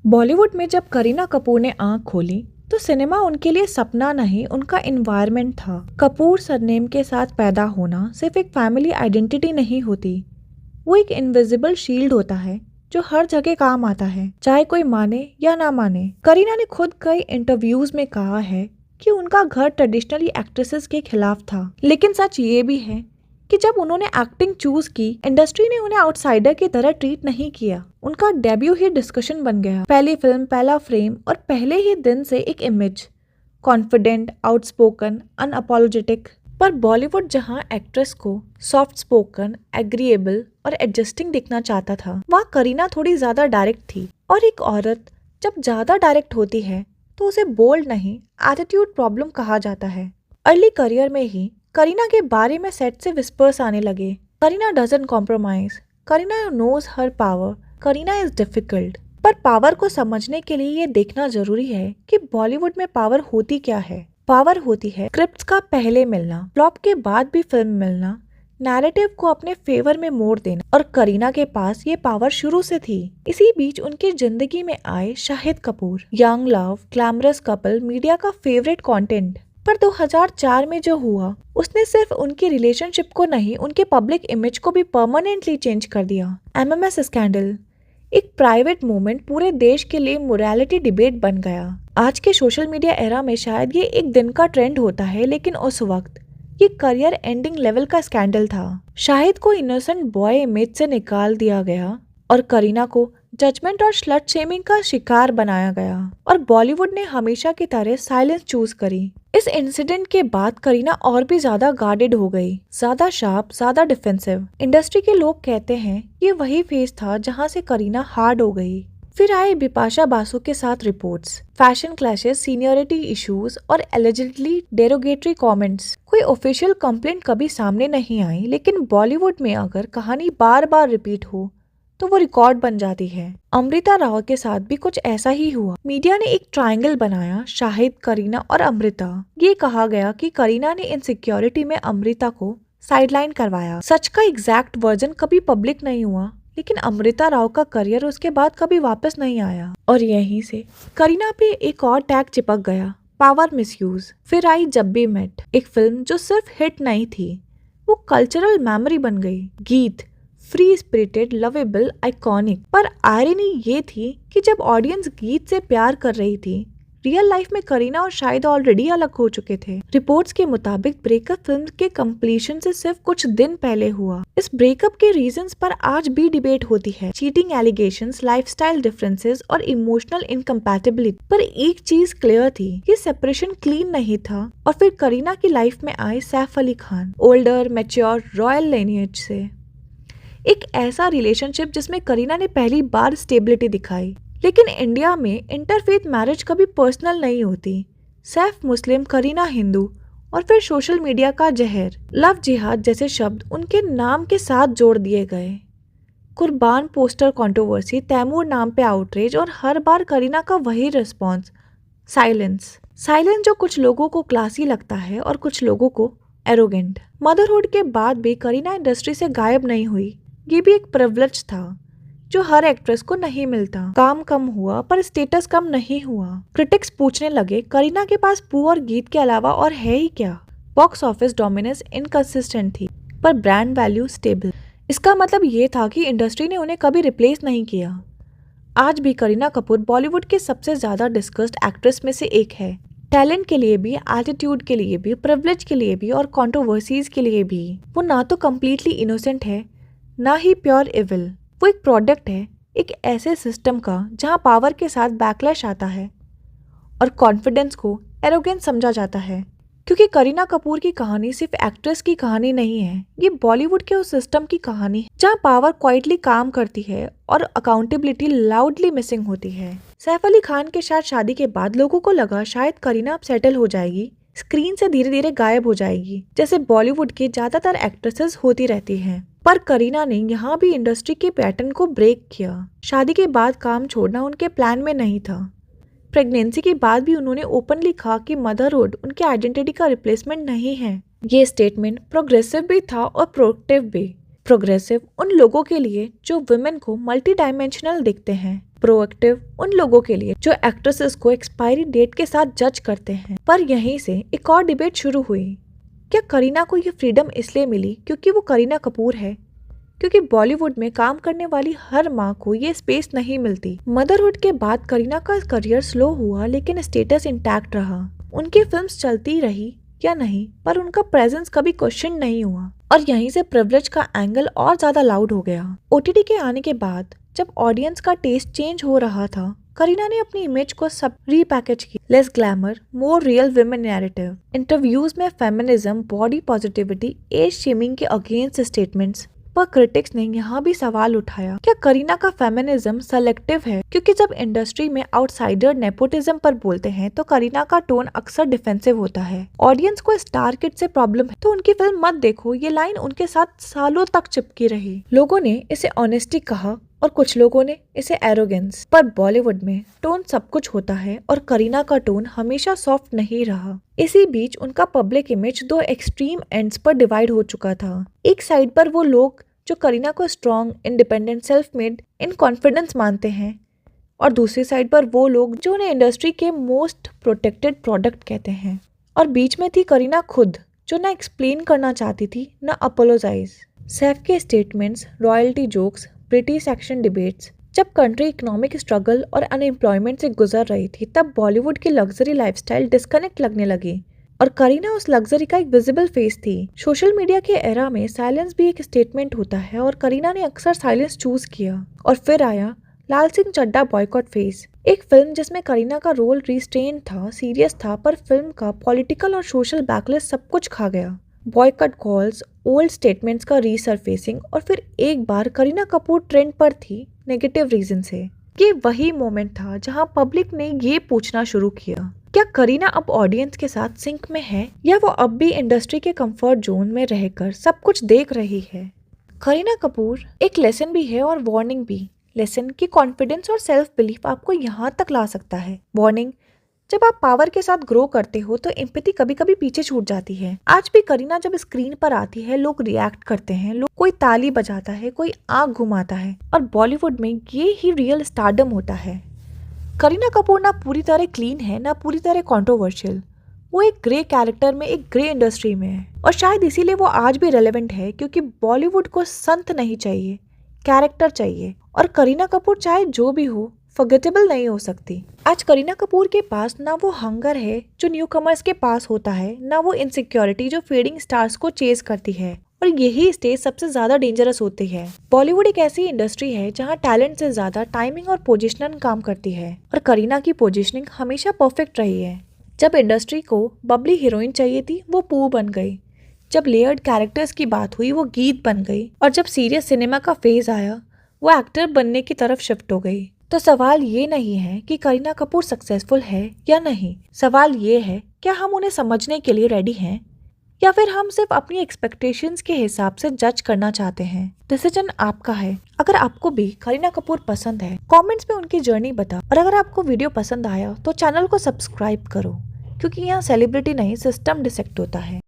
बॉलीवुड में जब करीना कपूर ने आंख खोली तो सिनेमा उनके लिए सपना नहीं, उनका एनवायरनमेंट था। कपूर सरनेम के साथ पैदा होना सिर्फ एक फैमिली आइडेंटिटी नहीं होती, वो एक इनविजिबल शील्ड होता है जो हर जगह काम आता है, चाहे कोई माने या ना माने। करीना ने खुद कई इंटरव्यूज में कहा है कि उनका घर ट्रेडिशनली एक्ट्रेसेस के खिलाफ था, लेकिन सच ये भी है कि जब उन्होंने एक्टिंग चूज की, इंडस्ट्री ने उन्हें आउटसाइडर की तरह ट्रीट नहीं किया। उनका डेब्यू ही डिस्कशन बन गया। पहली फिल्म, पहला फ्रेम और पहले ही दिन से एक इमेज, कॉन्फिडेंट, आउटस्पोकन, अनअपोलोजेटिक। पर बॉलीवुड जहां एक्ट्रेस को सॉफ्ट स्पोकन, एग्रीएबल और एडजस्टिंग दिखना चाहता था, वहाँ करीना थोड़ी ज्यादा डायरेक्ट थी। और एक औरत जब ज्यादा डायरेक्ट होती है तो उसे बोल्ड नहीं, एटीट्यूड प्रॉब्लम कहा जाता है। अर्ली करियर में ही करीना के बारे में सेट से विस्पर्स आने लगे। Kareena doesn't compromise, Kareena knows her power, Kareena is difficult. पर पावर को समझने के लिए ये देखना जरूरी है कि बॉलीवुड में पावर होती क्या है। पावर होती है स्क्रिप्ट्स का पहले मिलना, फ्लॉप के बाद भी फिल्म मिलना, नैरेटिव को अपने फेवर में मोड़ देना। और करीना के पास ये पावर शुरू से थी। इसी बीच उनकी जिंदगी में आए Shahid Kapoor, young love, glamorous couple, media का फेवरेट कंटेंट। पर 2004 में जो हुआ उसने सिर्फ उनकी रिलेशनशिप को नहीं, उनके पब्लिक इमेज को भी परमानेंटली चेंज कर दिया। एमएमएस स्कैंडल एक प्राइवेट मोमेंट पूरे देश के लिए मोरालिटी डिबेट बन गया। आज के सोशल मीडिया एरा में शायद ये एक दिन का ट्रेंड होता है, लेकिन उस वक्त ये करियर एंडिंग लेवल का स्कैंडल था। शाहिद को इनोसेंट बॉय इमेज से निकाल दिया गया और करीना को जजमेंट और स्लट शेमिंग का शिकार बनाया गया। और बॉलीवुड ने हमेशा की तरह साइलेंस चूज करी। इस इंसिडेंट के बाद करीना और भी ज्यादा गार्डेड हो गई, ज्यादा शार्प, ज्यादा डिफेंसिव। इंडस्ट्री के लोग कहते हैं ये वही फेज था जहां से करीना हार्ड हो गई। फिर आए बिपाशा बासु के साथ reports, fashion clashes, seniority issues और एलिजिडली डेरोगेटरी कमेंट्स। कोई ऑफिशियल कंप्लेंट कभी सामने नहीं आई, लेकिन बॉलीवुड में अगर कहानी बार बार रिपीट हो तो वो रिकॉर्ड बन जाती है। अमृता राव के साथ भी कुछ ऐसा ही हुआ। मीडिया ने एक ट्रायंगल बनाया, शाहिद, करीना और अमृता। ये कहा गया कि करीना ने इनसिक्योरिटी में अमृता को साइडलाइन करवाया। सच का एग्जैक्ट वर्जन कभी पब्लिक नहीं हुआ, लेकिन अमृता राव का करियर उसके बाद कभी वापस नहीं आया। और यहीं से करीना पे एक और टैग चिपक गया, पावर मिसयूज। फिर आई जब वी मेट, एक फिल्म जो सिर्फ हिट नहीं थी, वो कल्चरल मेमोरी बन गई। गीत फ्री स्पिरिटेड, लवेबल, आइकॉनिक। पर आयरनी ये थी कि जब ऑडियंस गीत से प्यार कर रही थी, रियल लाइफ में करीना और शाहिद ऑलरेडी अलग हो चुके थे। रिपोर्ट्स के मुताबिक ब्रेकअप फिल्म के कंप्लीशन से सिर्फ कुछ दिन पहले हुआ। इस ब्रेकअप के रीजंस पर आज भी डिबेट होती है, चीटिंग एलिगेशंस, लाइफस्टाइल डिफरेंसेस और इमोशनल इनकम्पैटिबिलिटी। पर एक चीज क्लियर थी, ये सेपरेशन क्लीन नहीं था। और फिर करीना की लाइफ में आए Saif Ali Khan, older, mature, royal lineage से। एक ऐसा रिलेशनशिप जिसमें करीना ने पहली बार स्टेबिलिटी दिखाई। लेकिन इंडिया में इंटरफेथ मैरिज कभी पर्सनल नहीं होती। सैफ मुस्लिम, करीना हिंदू, और फिर सोशल मीडिया का जहर, लव जिहाद जैसे शब्द उनके नाम के साथ जोड़ दिए गए। कुर्बान पोस्टर कंट्रोवर्सी, तैमूर नाम पे आउटरीच, और हर बार करीना का वही रिस्पॉन्स, साइलेंस। साइलेंस जो कुछ लोगों को क्लासी लगता है और कुछ लोगों को एरोगेंट। मदरहुड के बाद भी करीना इंडस्ट्री से गायब नहीं हुई। ये भी एक प्रिविलेज था जो हर एक्ट्रेस को नहीं मिलता। काम कम हुआ पर स्टेटस कम नहीं हुआ। क्रिटिक्स पूछने लगे, करीना के पास पू और गीत के अलावा और है ही क्या? बॉक्स ऑफिस डोमिनेंस इनकंसिस्टेंट थी पर ब्रांड वैल्यू स्टेबल। इसका मतलब ये था कि इंडस्ट्री ने उन्हें कभी रिप्लेस नहीं किया। आज भी करीना कपूर बॉलीवुड के सबसे ज्यादा डिस्कस्ड एक्ट्रेस में से एक है। टैलेंट के लिए भी, एटीट्यूड के लिए भी, प्रिविलेज के लिए भी और कंट्रोवर्सीज के लिए भी। वो ना तो कम्प्लीटली इनोसेंट है, ना ही प्योर इविल। वो एक प्रोडक्ट है एक ऐसे सिस्टम का जहां पावर के साथ बैकलैश आता है और कॉन्फिडेंस को एरोगेंस समझा जाता है। क्योंकि करीना कपूर की कहानी सिर्फ एक्ट्रेस की कहानी नहीं है, ये बॉलीवुड के उस सिस्टम की कहानी है जहां पावर क्वाइटली काम करती है और अकाउंटेबिलिटी लाउडली मिसिंग होती है। सैफ अली खान के साथ शादी के बाद लोगों को लगा शायद करीना अब सेटल हो जाएगी, स्क्रीन से धीरे धीरे गायब हो जाएगी, जैसे बॉलीवुड की ज्यादातर एक्ट्रेसेस होती रहती हैं। पर करीना ने यहाँ भी इंडस्ट्री के पैटर्न को ब्रेक किया। शादी के बाद काम छोड़ना उनके प्लान में नहीं था। प्रेगनेंसी के बाद भी उन्होंने ओपनली कहा कि मदरहुड उनके आइडेंटिटी का रिप्लेसमेंट नहीं है। ये स्टेटमेंट प्रोग्रेसिव भी था और प्रोएक्टिव भी। प्रोग्रेसिव उन लोगों के लिए जो वुमेन को मल्टी डायमेंशनल दिखते हैं, प्रोएक्टिव उन लोगों के लिए जो एक्ट्रेसेस को एक्सपायरी डेट के साथ जज करते हैं। पर यहीं से एक और डिबेट शुरू हुई। क्या करीना को ये फ्रीडम इसलिए मिली क्योंकि वो करीना कपूर है? क्योंकि बॉलीवुड में काम करने वाली हर माँ को ये स्पेस नहीं मिलती। मदरहुड के बाद करीना का करियर स्लो हुआ लेकिन स्टेटस इंटैक्ट रहा। उनकी फिल्म्स चलती रही या नहीं, पर उनका प्रेजेंस कभी क्वेश्चन नहीं हुआ और यहीं से प्रिविलेज का एंगल और ज्यादा लाउड हो गया। ओटीटी के आने के बाद जब ऑडियंस का टेस्ट चेंज हो रहा था, करीना ने अपनी इमेज को सब रीपैकेज की। Less glamour, more real women narrative. Interviews में feminism, body positivity, age shaming के अगेंस्ट स्टेटमेंट्स। पर क्रिटिक्स ने यहाँ भी सवाल उठाया, क्या करीना का फेमिनिज्म सेलेक्टिव है? क्योंकि जब इंडस्ट्री में आउटसाइडर नेपोटिज्म पर बोलते हैं तो करीना का टोन अक्सर डिफेंसिव होता है। ऑडियंस को स्टार किड से प्रॉब्लम है तो उनकी फिल्म मत देखो, ये लाइन उनके साथ सालों तक चिपकी रही। लोगों ने इसे ऑनेस्टी कहा और कुछ लोगों ने इसे एरोगेंस। पर बॉलीवुड में टोन सब कुछ होता है और करीना का टोन हमेशा सॉफ्ट नहीं रहा। इसी बीच उनका पब्लिक इमेज दो एक्सट्रीम एंड्स पर डिवाइड हो चुका था। एक साइड पर वो लोग जो करीना को strong, independent, self made, in confidence मानते हैं और दूसरी साइड पर वो लोग जो उन्हें इंडस्ट्री के मोस्ट प्रोटेक्टेड प्रोडक्ट कहते हैं। और बीच में थी करीना खुद, जो ना एक्सप्लेन करना चाहती थी ना अपोलोजाइज। सैफ के statements, royalty jokes, British action debates. जब कंट्री इकोनॉमिक स्ट्रगल और अनएम्प्लॉयमेंट से गुजर रही थी तब बॉलीवुड की लग्जरी लाइफस्टाइल डिस्कनेक्ट लगने लगी और करीना उस लग्जरी का एक विजिबल फेस थी। सोशल मीडिया के एरा में साइलेंस भी एक स्टेटमेंट होता है और करीना ने अक्सर साइलेंस चूज किया। और फिर आया लाल सिंह चड्ढा बॉयकॉट फेस, एक फिल्म जिसमें करीना का रोल रिस्ट्रेन था, सीरियस था, पर फिल्म का पॉलिटिकल और सोशल बैकलेस सब कुछ खा गया। बॉयकॉट कॉल्स, ओल्ड स्टेटमेंट्स का रीसरफेसिंग और फिर एक बार करीना कपूर ट्रेंड पर थी नेगेटिव रीजन से। ये वही मोमेंट था जहां पब्लिक ने ये पूछना शुरू किया, क्या करीना अब ऑडियंस के साथ सिंक में है या वो अब भी इंडस्ट्री के कंफर्ट जोन में रहकर सब कुछ देख रही है? करीना कपूर एक लेसन भी है और वार्निंग भी। लेसन की कॉन्फिडेंस और सेल्फ बिलीफ आपको यहाँ तक ला सकता है। वार्निंग, जब आप पावर के साथ ग्रो करते हो तो एम्पैथी कभी कभी पीछे छूट जाती है। आज भी करीना जब स्क्रीन पर आती है लोग रिएक्ट करते हैं, लोग कोई ताली बजाता है, कोई आंख घुमाता है और बॉलीवुड में ये ही रियल स्टारडम होता है। करीना कपूर ना पूरी तरह क्लीन है ना पूरी तरह कंट्रोवर्शियल। वो एक ग्रे कैरेक्टर में, एक ग्रे इंडस्ट्री में है और शायद इसीलिए वो आज भी रेलेवेंट है, क्योंकि बॉलीवुड को संत नहीं चाहिए, कैरेक्टर चाहिए। और करीना कपूर चाहे जो भी हो फॉरगेटेबल नहीं हो सकती। आज करीना कपूर के पास ना वो हंगर है जो न्यू कमर्स के पास होता है, ना वो इनसिक्योरिटी जो फेडिंग स्टार्स को चेज करती है। और यही स्टेज सबसे ज्यादा डेंजरस होती है। बॉलीवुड एक ऐसी इंडस्ट्री है जहां टैलेंट से ज्यादा टाइमिंग और पोजीशनिंग काम करती है और करीना की पोजीशनिंग हमेशा परफेक्ट रही है। जब इंडस्ट्री को बबली हीरोइन चाहिए थी वो पू बन गई, जब लेयर्ड कैरेक्टर्स की बात हुई वो गीत बन गई और जब सीरियस सिनेमा का फेज आया वो एक्टर बनने की तरफ शिफ्ट हो गई। तो सवाल ये नहीं है कि करीना कपूर सक्सेसफुल है या नहीं, सवाल ये है क्या हम उन्हें समझने के लिए रेडी हैं या फिर हम सिर्फ अपनी एक्सपेक्टेशंस के हिसाब से जज करना चाहते हैं। डिसीजन आपका है। अगर आपको भी करीना कपूर पसंद है कमेंट्स में उनकी जर्नी बताओ और अगर आपको वीडियो पसंद आया तो चैनल को सब्सक्राइब करो, क्योंकि यहाँ सेलिब्रिटी नहीं सिस्टम डिसेक्ट होता है।